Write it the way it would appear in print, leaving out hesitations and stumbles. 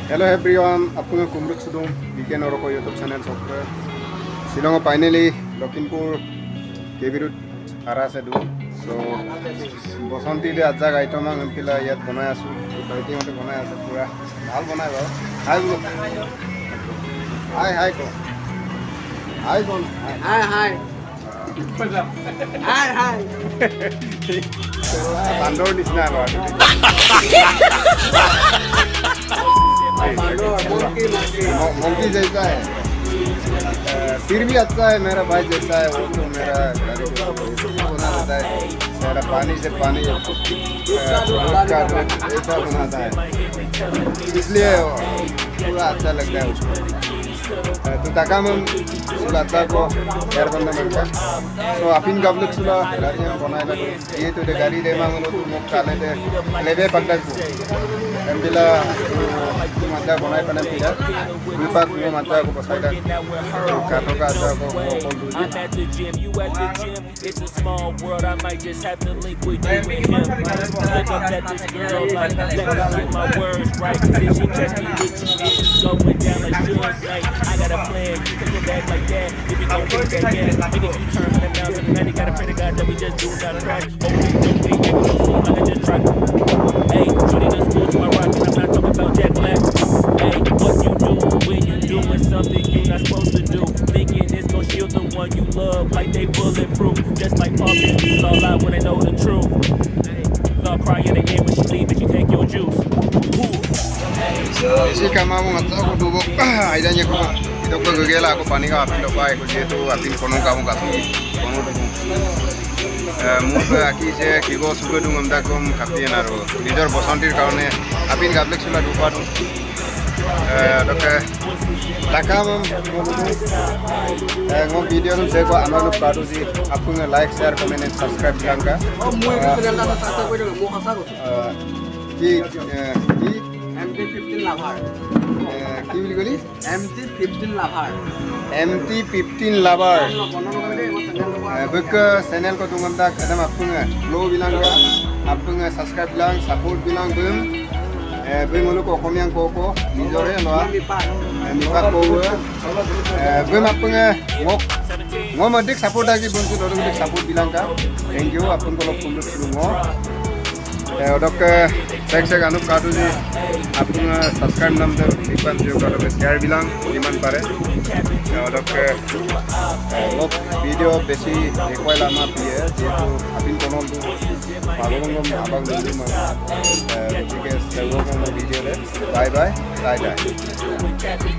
Hello everyone, apung kumruk sudung weekend oroko YouTube channel subscribe. Silong finally Lakhimpur Kebirut ara se du. So বসন্তি de ajak item ang pila yat banai asu. Baiti mate banai ase pura bhal banai ba. Hi bolo. Hi ko. Hi gon. Hi. Bandor nisna ba. Monkey जैसा है फिर भी अच्छा है मेरा भाई जैसा है वो तो मेरा घर बना देता है मेरा पानी से पानी ऐसा बनाता है इसलिए पूरा अच्छा लगता है उसको तो ताका में सुलाता को यार बंदा मिलता तो अपिन गबलक सुला गाड़ी में बनाए लगे ये तो गाड़ी दे मांगो तो मुख काले दे लेवे पकड़ को एम्बिला माता बनाए पने पिला विपा को माता को पसाइला काटो का आता को I'm at the gym, you at the gym. It's a small world, I might just have to link with you and him. Look up at this girl like, let me get my words right. Cause if she catch me with you, it's going down like sugar, right? I got a plan, you take it back like that. If you gon' hit that gas, make it U-turn 100 miles in the night. You gotta pray to God that we just do not crash. Okay, baby, don't seem like I just tried. Hey, shorty the school to my rock, and I'm not talking about Jack Black. Hey, what you do when you doing something you not supposed to do? Thinking it's gon' shield the one you love like they bulletproof. Just like Paul Pierce all out when they know the truth. They'll cry in the end when she leave and you take your juice. इसी कामा में मतलब को डूबो Aida ये को इधर को गगेला को पानी का अपिन लोपाए को ये तो अपिन कोनो कामो का कोनो डूबो मुझे आकी से किगो सुबह डूम हमदा को खाती है ना रो निजर बसंतीर कारणे अपिन गाबलेक सुला डूबा डू डॉक्टर ताका में वो वीडियो में से को आनंद पाडू जी आपको like share comment and subscribe करना कि MT15 लाभार কি বুলি কলি MT15 लाभार MT15 लाभार बुक चैनल को तुम तक एकदम आपको लो बिलांग आपको सब्सक्राइब बिलांग सपोर्ट बिलांग बम बम लोग অসমীয়া को নিজৰে লৱা নিপা को बम आपको मो मदिक सपोर्ट आकी बंसु लोग सपोर्ट बिलांग का थैंक यू आपन को लोग फुल सुनो डॉक सेक्स गानुक काटू जी आपको सब्सक्राइब नाम दे दीपान जो करो शेयर बिलांग जिमान पारे डॉक लोग वीडियो बेसी देखवायला मा पिए जेतु अपिन कोनल दु बागोंगम आबाग दु मा ठीक है सर्वो को वीडियो ले बाय बाय